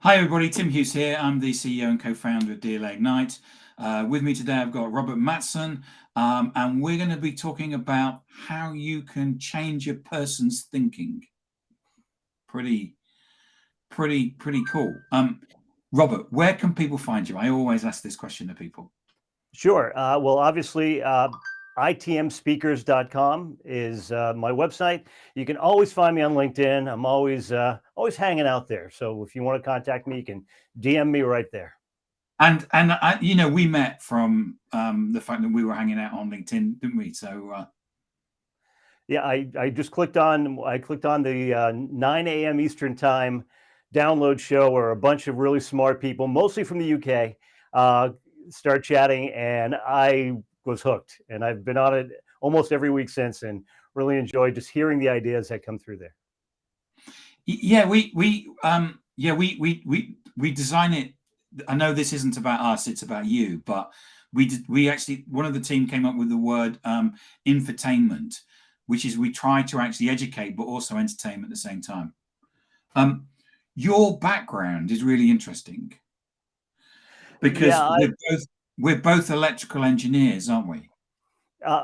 Hi everybody, Tim Hughes here. I'm the CEO and co-founder of DLA Ignite. With me today, I've got Robert Mattson, and we're going to be talking about how you can change a person's thinking. Pretty cool. Robert, where can people find you? I always ask this question to people. Sure. Well, obviously, itmspeakers.com is my website. You can always find me on LinkedIn. I'm always hanging out there. So if you want to contact me, you can DM me right there. And we met from the fact that we were hanging out on LinkedIn, didn't we? So yeah, I just clicked on the 9 a.m. Eastern time download show where a bunch of really smart people, mostly from the UK, start chatting, and I was hooked. And I've been on it almost every week since, and really enjoyed just hearing the ideas that come through there. Yeah, we design it. I know this isn't about us; it's about you. But we actually, one of the team came up with the word infotainment, which is we try to actually educate but also entertain at the same time. Your background is really interesting because we're both electrical engineers, aren't we?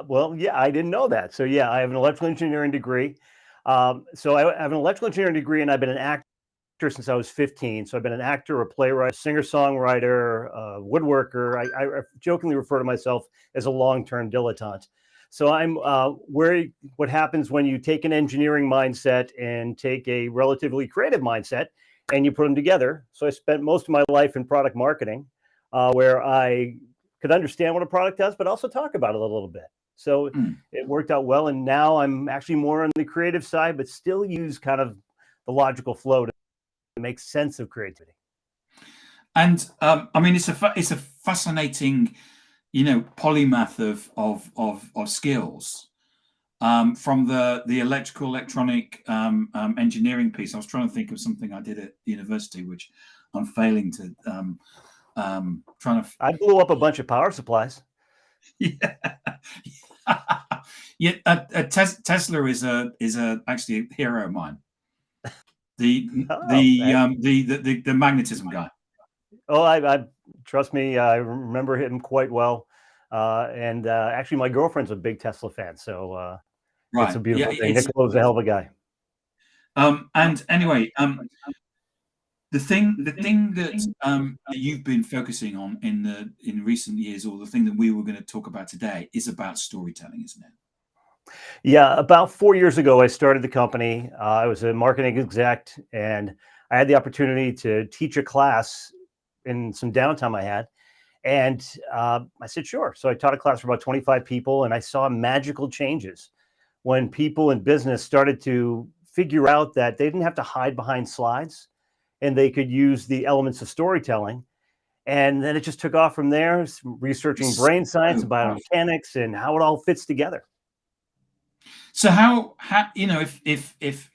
Well, yeah, I didn't know that. So yeah, I have an electrical engineering degree. So I have an electrical engineering degree, and I've been an actor since I was 15. So I've been an actor, a playwright, singer-songwriter, woodworker. I jokingly refer to myself as a long-term dilettante. So I'm what happens when you take an engineering mindset and take a relatively creative mindset and you put them together. So I spent most of my life in product marketing, where I could understand what a product does, but also talk about it a little bit. So it worked out well. And now I'm actually more on the creative side, but still use kind of the logical flow to make sense of creativity. And I mean, it's a fascinating, polymath of skills. From the electronic engineering piece, I was trying to think of something I did at university, which I'm failing to. I blew up a bunch of power supplies. Yeah, yeah. Tesla is actually a hero of mine. The magnetism guy. Oh, I trust me. I remember him quite well. And actually, my girlfriend's a big Tesla fan, so it's a beautiful thing. Nicolo's a hell of a guy. And anyway, the thing that you've been focusing on in recent years, or the thing that we were going to talk about today, is about storytelling, isn't it? Yeah, about 4 years ago, I started the company. I was a marketing exec, and I had the opportunity to teach a class in some downtime I had. And I said, sure. So I taught a class for about 25 people, and I saw magical changes when people in business started to figure out that they didn't have to hide behind slides and they could use the elements of storytelling. And then it just took off from there, researching brain science and biomechanics and how it all fits together. So how if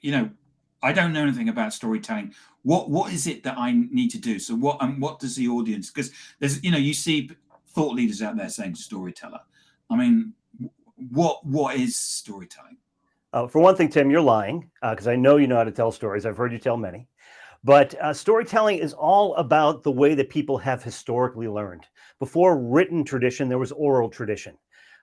I don't know anything about storytelling, what is it that I need to do? So what does the audience, because there's you see thought leaders out there saying storyteller. I mean, what is storytelling? For one thing, Tim, you're lying, because I know you know how to tell stories. I've heard you tell many. But storytelling is all about the way that people have historically learned. Before written tradition, there was oral tradition.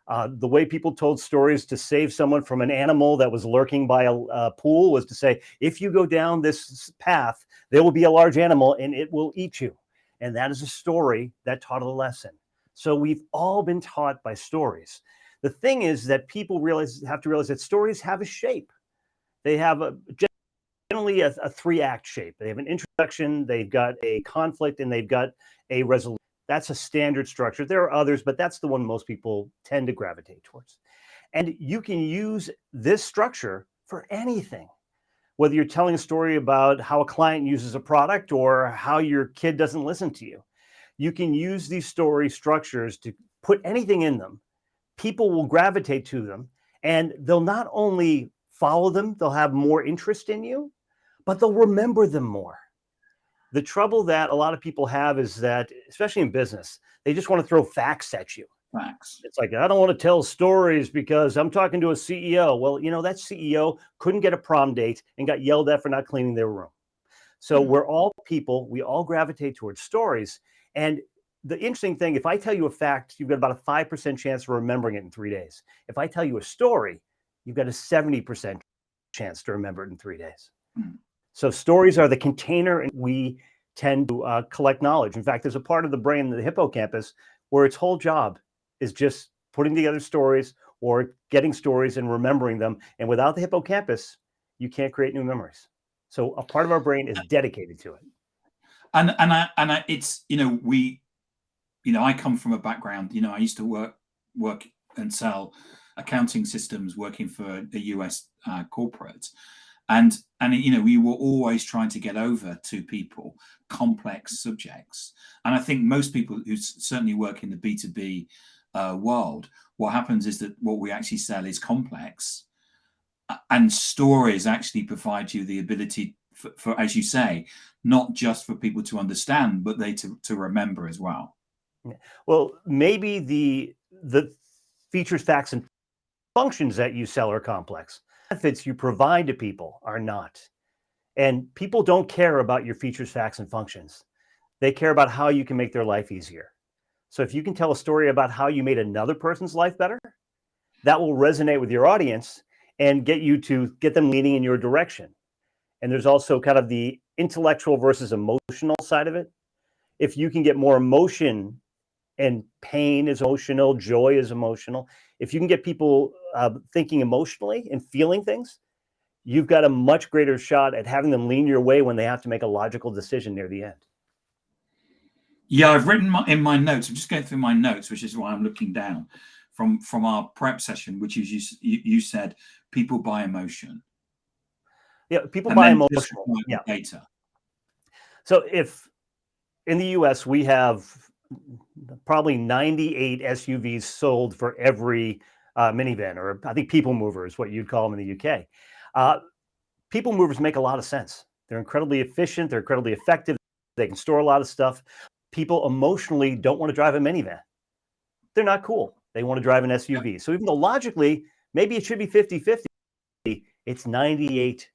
The way people told stories to save someone from an animal that was lurking by a pool was to say, if you go down this path, there will be a large animal and it will eat you. And that is a story that taught a lesson. So we've all been taught by stories. The thing is that people have to realize that stories have a shape. They have generally a 3-act shape. They have an introduction, they've got a conflict, and they've got a resolution. That's a standard structure. There are others, but that's the one most people tend to gravitate towards. And you can use this structure for anything, whether you're telling a story about how a client uses a product or how your kid doesn't listen to you. You can use these story structures to put anything in them. People will gravitate to them, and they'll not only follow them, they'll have more interest in you, but they'll remember them more. The trouble that a lot of people have is that, especially in business, they just want to throw facts at you. Facts. It's like, I don't want to tell stories because I'm talking to a CEO. Well, that CEO couldn't get a prom date and got yelled at for not cleaning their room. So we're all people, we all gravitate towards stories. And the interesting thing, if I tell you a fact, you've got about a 5% chance of remembering it in 3 days. If I tell you a story, you've got a 70% chance to remember it in 3 days. So stories are the container, and we tend to collect knowledge. In fact, there's a part of the brain, the hippocampus, where its whole job is just putting together stories or getting stories and remembering them. And without the hippocampus, you can't create new memories. So a part of our brain is dedicated to it. And it's, I come from a background, I used to work and sell accounting systems working for a US corporate. And we were always trying to get over to people complex subjects. And I think most people who certainly work in the B2B world, what happens is that what we actually sell is complex, and stories actually provide you the ability for, as you say, not just for people to understand, but to remember as well. Well, maybe the features, facts, and functions that you sell are complex. Benefits you provide to people are not. And people don't care about your features, facts, and functions. They care about how you can make their life easier. So if you can tell a story about how you made another person's life better, that will resonate with your audience and get them leaning in your direction. And there's also kind of the intellectual versus emotional side of it. If you can get more emotion, and pain is emotional, joy is emotional. If you can get people thinking emotionally and feeling things, you've got a much greater shot at having them lean your way when they have to make a logical decision near the end. Yeah, I've written in my notes. I'm just going through my notes, which is why I'm looking down from our prep session, which is you said people buy emotion. Yeah, people buy emotional. Yeah. Data. So if in the US we have probably 98 SUVs sold for every minivan, or I think people mover is what you'd call them in the UK. People movers make a lot of sense. They're incredibly efficient. They're incredibly effective. They can store a lot of stuff. People emotionally don't want to drive a minivan. They're not cool. They want to drive an SUV. Yeah. So even though logically, maybe it should be 50-50, it's 98-2.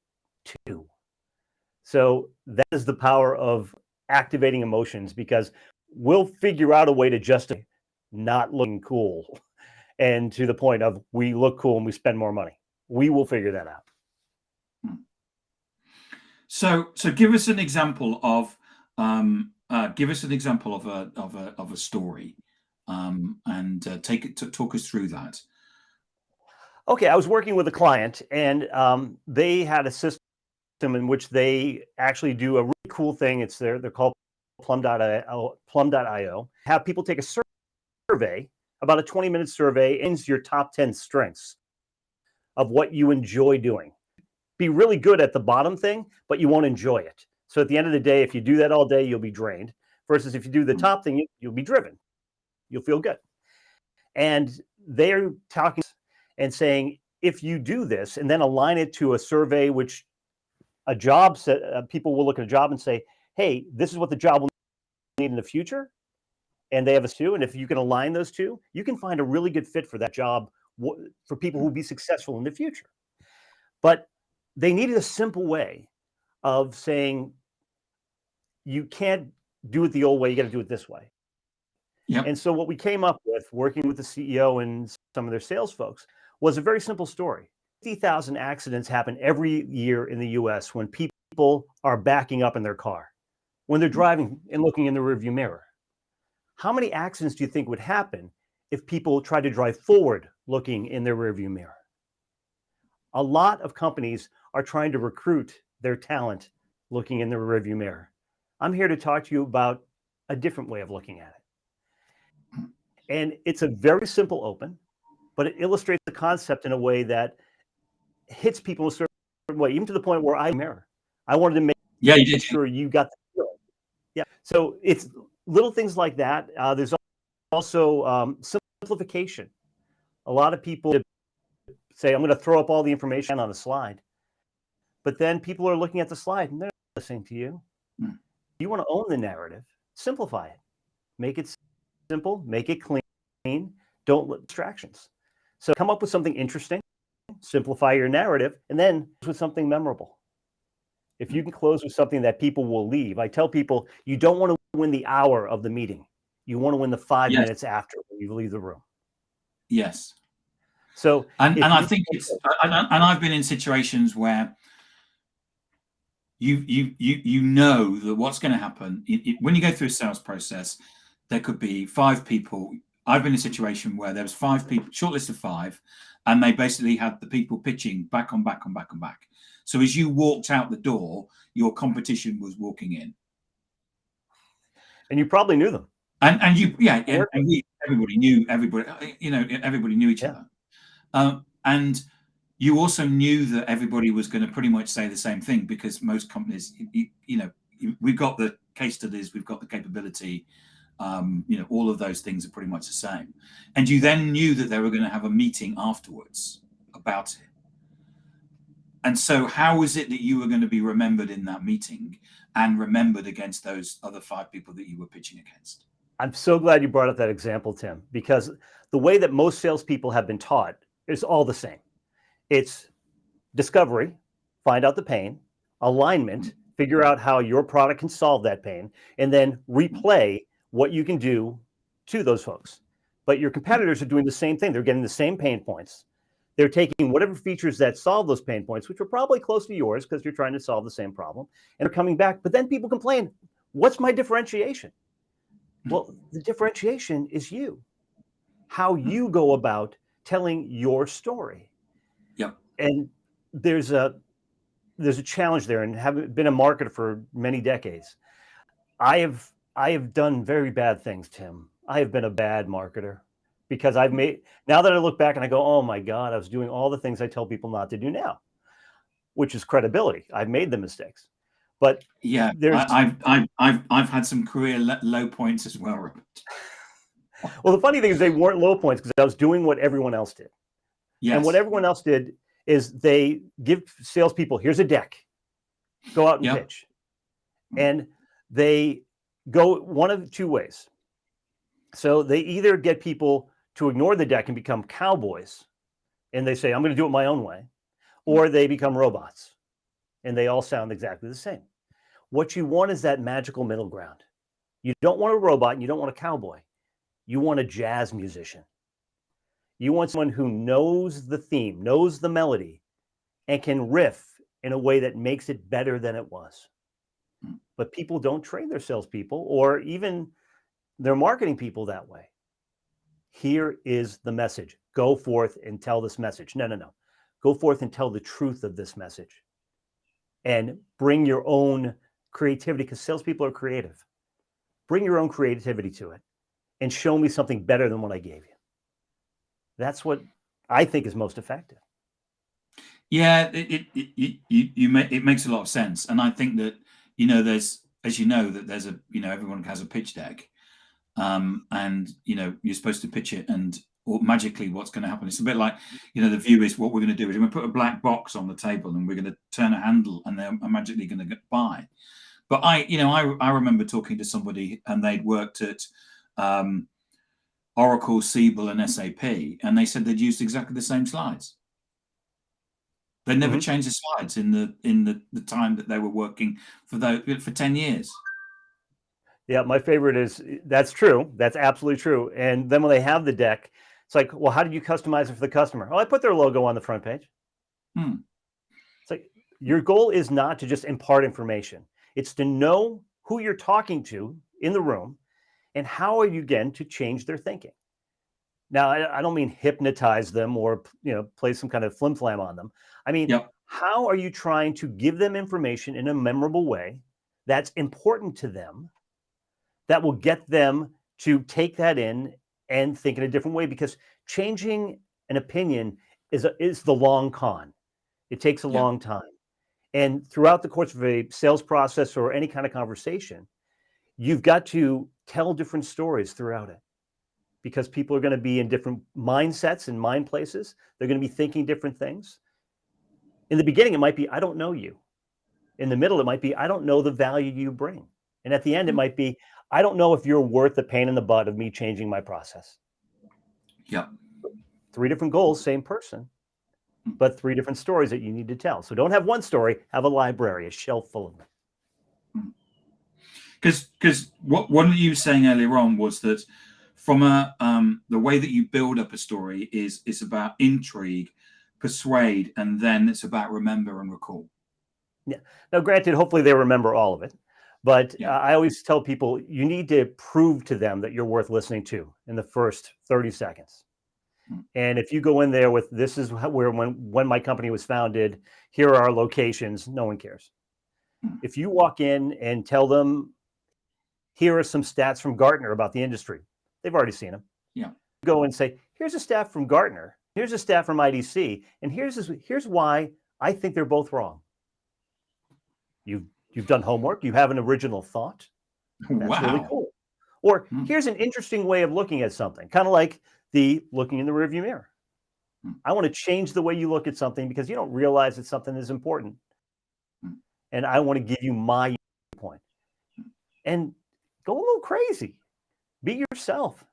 So that is the power of activating emotions, because we'll figure out a way to justify not looking cool, and to the point of we look cool and we spend more money. We will figure that out. So give us an example of a story, and talk us through that. Okay, I was working with a client, and they had a system in which they actually do a really cool thing. They're called plum.io. Have people take a survey, about a 20-minute survey, into your top 10 strengths of what you enjoy doing. Be really good at the bottom thing, but you won't enjoy it. So at the end of the day, if you do that all day, you'll be drained. Versus if you do the top thing, you'll be driven. You'll feel good. And they're talking and saying, if you do this and then align it to a survey, which a job people will look at a job and say, hey, this is what the job will need in the future. And they have us too. And if you can align those two, you can find a really good fit for that job for people who will be successful in the future. But they needed a simple way of saying, you can't do it the old way, you got to do it this way. Yep. And so what we came up with, working with the CEO and some of their sales folks, was a very simple story. 50,000 accidents happen every year in the US when people are backing up in their car, when they're driving and looking in the rearview mirror. How many accidents do you think would happen if people tried to drive forward looking in their rearview mirror? A lot of companies are trying to recruit their talent looking in the rearview mirror. I'm here to talk to you about a different way of looking at it. And it's a very simple open, but it illustrates the concept in a way that hits people a certain way, even to the point where I wanted to make sure you got the feeling. Yeah. So it's little things like that. There's also simplification. A lot of people say, I'm going to throw up all the information on the slide. But then people are looking at the slide and they're not listening to you. You want to own the narrative, simplify it. Make it simple, make it clean, don't let distractions. So come up with something interesting, simplify your narrative, and then with something memorable. If you can close with something that people will leave, I tell people you don't want to win the hour of the meeting. You want to win the 5 Yes. minutes after when you leave the room. Yes. So, and I think it's, and I've been in situations where you know that what's going to happen when you go through a sales process. There could be 5 people. I've been in a situation where there was 5 people, shortlist of 5, and they basically had the people pitching back on back on back on back. So as you walked out the door, your competition was walking in, and you probably knew them. And you, yeah, and everybody knew everybody. Everybody knew each other, and you also knew that everybody was going to pretty much say the same thing, because most companies, we've got the case studies, we've got the capability, all of those things are pretty much the same. And you then knew that they were going to have a meeting afterwards about it. And so how was it that you were going to be remembered in that meeting and remembered against those other 5 people that you were pitching against? I'm so glad you brought up that example, Tim, because the way that most salespeople have been taught is all the same. It's discovery, find out the pain, alignment, figure out how your product can solve that pain, and then replay what you can do to those folks. But your competitors are doing the same thing. They're getting the same pain points. They're taking whatever features that solve those pain points, which are probably close to yours because you're trying to solve the same problem, and they're coming back. But then people complain, what's my differentiation? Well, the differentiation is you, how you go about telling your story. Yep. And there's a challenge there, and having been a marketer for many decades, I have done very bad things, Tim. I have been a bad marketer because now that I look back and I go, oh my God, I was doing all the things I tell people not to do now, which is credibility. I've made the mistakes. But yeah, I've had some career low points as well, Robert. Well, the funny thing is they weren't low points because I was doing what everyone else did. Yes. And what everyone else did is they give salespeople, here's a deck, go out and pitch. And they go one of 2 ways. So they either get people to ignore the deck and become cowboys, and they say, I'm going to do it my own way, or they become robots, and they all sound exactly the same. What you want is that magical middle ground. You don't want a robot and you don't want a cowboy. You want a jazz musician. You want someone who knows the theme, knows the melody, and can riff in a way that makes it better than it was. But people don't train their salespeople or even their marketing people that way. Here is the message. Go forth and tell this message. No. Go forth and tell the truth of this message. And bring your own creativity, because salespeople are creative. Bring your own creativity to it and show me something better than what I gave you. That's what I think is most effective. Yeah, it makes a lot of sense. And I think that, there's, as you know, that there's everyone has a pitch deck. And, you're supposed to pitch it, and magically what's going to happen. It's a bit like, the view is what we're going to do is we're going to put a black box on the table and we're going to turn a handle and they're magically going to get by. But I remember talking to somebody and they'd worked at Oracle, Siebel, and SAP, and they said they'd used exactly the same slides. They never changed the slides in the time that they were working for 10 years. Yeah, my favorite is, that's true. That's absolutely true. And then when they have the deck, it's like, well, how did you customize it for the customer? Oh, I put their logo on the front page. It's like, your goal is not to just impart information. It's to know who you're talking to in the room and how are you going to change their thinking. Now, I don't mean hypnotize them or, play some kind of flim-flam on them. I mean, how are you trying to give them information in a memorable way that's important to them, that will get them to take that in and think in a different way? Because changing an opinion is the long con. It takes a long time. And throughout the course of a sales process or any kind of conversation, you've got to tell different stories throughout it, because people are going to be in different mindsets and mind places. They're going to be thinking different things. In the beginning, it might be, I don't know you. In the middle, it might be, I don't know the value you bring. And at the end, it might be, I don't know if you're worth the pain in the butt of me changing my process. 3 different goals, same person. but 3 different stories that you need to tell. So don't have one story, have a library, a shelf full of them. Because what you were saying earlier on was that from the way that you build up a story is it's about intrigue, persuade, and then it's about remember and recall. Yeah. Now, granted, hopefully they remember all of it, but Yeah. I always tell people you need to prove to them that you're worth listening to in the first 30 seconds. And if you go in there with this is where when my company was founded, here are our locations, no one cares. If you walk in and tell them, here are some stats from Gartner about the industry, they've already seen them. Yeah. Go and say, here's a stat from Gartner, here's a stat from IDC, and here's why I think they're both wrong. You've done homework, you have an original thought. That's really cool. Or here's an interesting way of looking at something, kind of like the looking in the rearview mirror. I want to change the way you look at something because you don't realize that something is important. And I want to give you my point. And go a little crazy. Be yourself.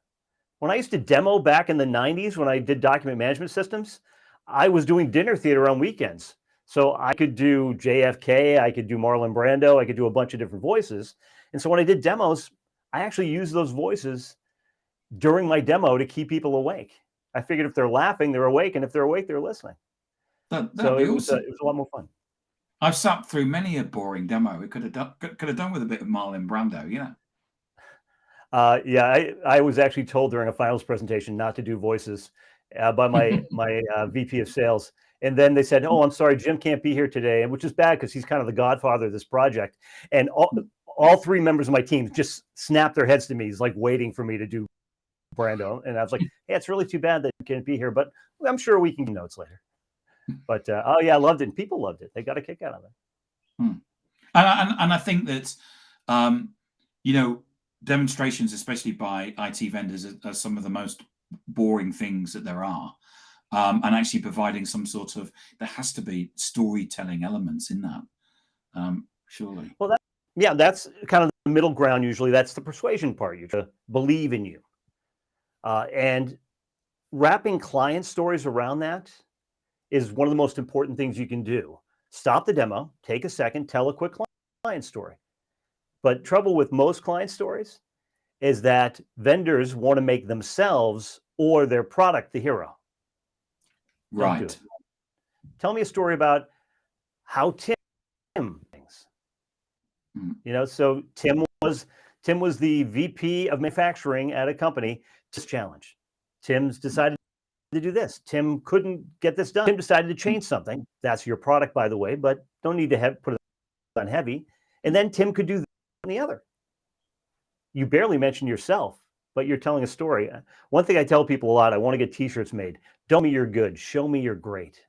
When I used to demo back in the 90s, when I did document management systems, I was doing dinner theater on weekends. So I could do JFK, I could do Marlon Brando, I could do a bunch of different voices. And so when I did demos, I actually used those voices during my demo to keep people awake. I figured if they're laughing, they're awake, and if they're awake, they're listening. So it was a lot more fun. I've sat through many a boring demo. It could have done with a bit of Marlon Brando, you know. Yeah, I was actually told during a finals presentation not to do voices by my VP of sales. And then they said, "Oh, I'm sorry, Jim can't be here today," and which is bad because he's kind of the godfather of this project. And all 3 members of my team just snapped their heads to me. He's like waiting for me to do Brando. And I was like, "Hey, it's really too bad that you can't be here, but I'm sure we can get notes later." But oh yeah, I loved it. And people loved it. They got a kick out of it. And I think that, you know, demonstrations, especially by IT vendors, are some of the most boring things that there are. And actually providing some sort of, there has to be storytelling elements in that, surely. Well, that's kind of the middle ground. Usually that's the persuasion part. You to believe in you. And wrapping client stories around that is one of the most important things you can do. Stop the demo, take a second, tell a quick client story. But trouble with most client stories is that vendors want to make themselves or their product the hero. Right. Don't do it. Tell me a story about how Tim things. You know, so Tim was the VP of manufacturing at a company. This challenge. Tim's decided to do this. Tim couldn't get this done. Tim decided to change something. That's your product, by the way, but don't need to put it on heavy. And then Tim could do the other. You barely mention yourself, but you're telling a story. One thing I tell people a lot, I want to get t-shirts made. Don't me you're good. Show me you're great.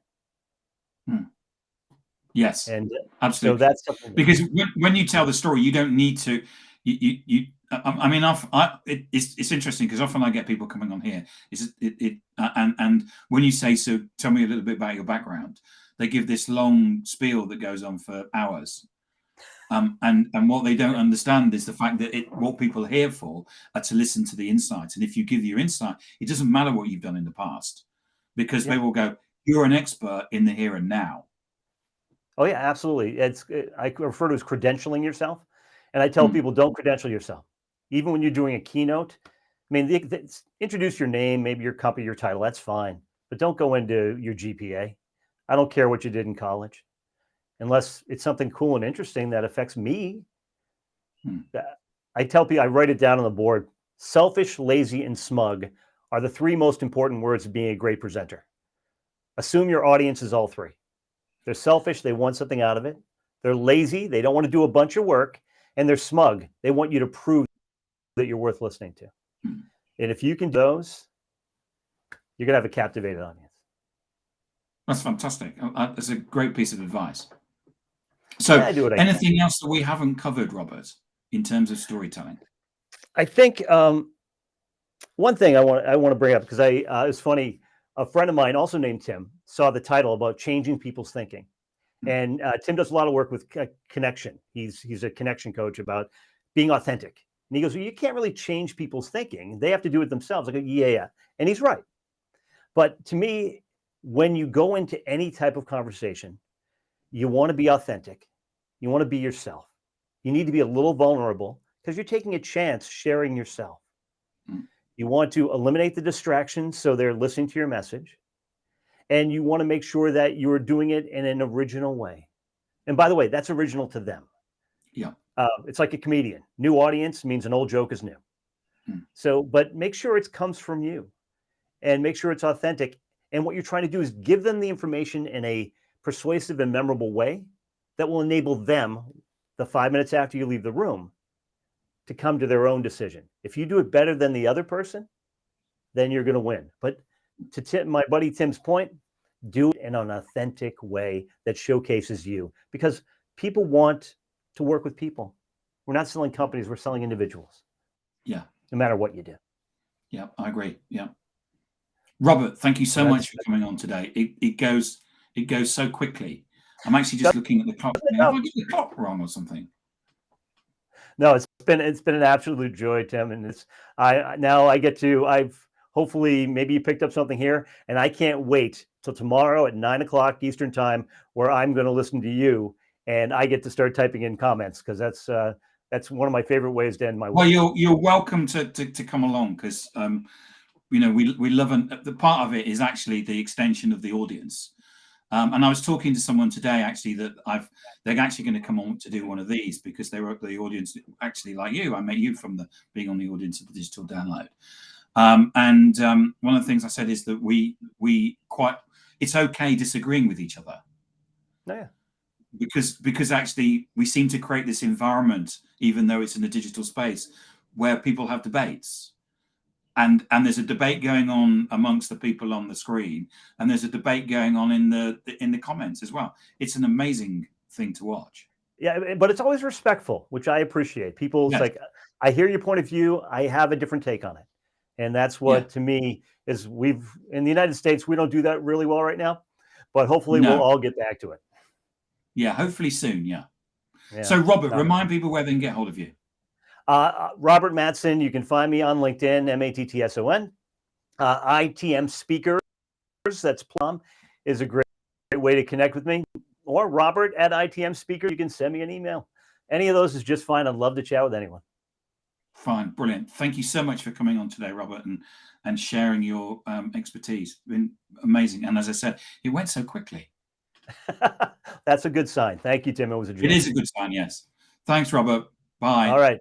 Yes, and absolutely. So that's something because when you tell the story, you don't need to. I mean, it's interesting because often I get people coming on here. And when you say, so tell me a little bit about your background, they give this long spiel that goes on for hours. And what they don't understand is the fact that what people are here for are to listen to the insights. And if you give your insight, it doesn't matter what you've done in the past, because they will go, you're an expert in the here and now. Oh yeah, absolutely. I refer to as credentialing yourself, and I tell people don't credential yourself, even when you're doing a keynote. I mean, introduce your name, maybe your company, your title. That's fine, but don't go into your GPA. I don't care what you did in college, unless it's something cool and interesting that affects me. I tell people, I write it down on the board. Selfish, lazy, and smug are the 3 most important words of being a great presenter. Assume your audience is all 3. They're selfish. They want something out of it. They're lazy. They don't want to do a bunch of work. And they're smug. They want you to prove that you're worth listening to. And if you can do those, you're going to have a captivated audience. That's fantastic. That's a great piece of advice. So anything else that we haven't covered, Robert, in terms of storytelling? I think one thing I want to bring up, because it's funny. A friend of mine, also named Tim, saw the title about changing people's thinking. And Tim does a lot of work with connection. He's a connection coach about being authentic. And he goes, well, you can't really change people's thinking. They have to do it themselves. I go, yeah. And he's right. But to me, when you go into any type of conversation, you want to be authentic. You want to be yourself. You need to be a little vulnerable because you're taking a chance sharing yourself. You want to eliminate the distractions so they're listening to your message. And you want to make sure that you're doing it in an original way. And by the way, that's original to them. Yeah. It's like a comedian. New audience means an old joke is new. So, but make sure it comes from you and make sure it's authentic. And what you're trying to do is give them the information in a persuasive and memorable way that will enable them, the 5 minutes after you leave the room, to come to their own decision. If you do it better than the other person, then you're going to win. But to my buddy Tim's point, do it in an authentic way that showcases you, because people want to work with people. We're not selling companies, we're selling individuals. Yeah. No matter what you do. Yeah, I agree. Yeah. Robert, thank you so much for coming on today. It goes so quickly. I'm actually just looking at the clock. Have I got the clock wrong or something? No, it's been an absolute joy, Tim. And I've hopefully maybe you picked up something here, and I can't wait till tomorrow at 9 o'clock Eastern time, where I'm going to listen to you and I get to start typing in comments, because that's one of my favorite ways to end my week. Well, you're welcome to come along, because we love the part of it is actually the extension of the audience. And I was talking to someone today actually that they're actually going to come on to do one of these, because they were the audience actually like you. I met you from being on the audience of the digital download. One of the things I said is that it's okay disagreeing with each other. Yeah. Because actually we seem to create this environment, even though it's in the digital space, where people have debates, and there's a debate going on amongst the people on the screen, and there's a debate going on in the comments as well. It's an amazing thing to watch. Yeah, but it's always respectful, which I appreciate. People, Yes. like, I hear your point of view, I have a different take on it, and that's what to me is, in the United States we don't do that really well right now, but hopefully we'll all get back to it. Yeah, hopefully soon. Yeah. So Robert, remind people where they can get hold of you. Robert Mattson. You can find me on LinkedIn, Mattson. ITM Speakers, that's Plum, is a great way to connect with me. Or Robert at ITM Speaker. You can send me an email. Any of those is just fine. I'd love to chat with anyone. Fine, brilliant. Thank you so much for coming on today, Robert, and sharing your expertise. It's been amazing. And as I said, it went so quickly. That's a good sign. Thank you, Tim. It was a joy. It is a good sign, yes. Thanks, Robert. Bye. All right.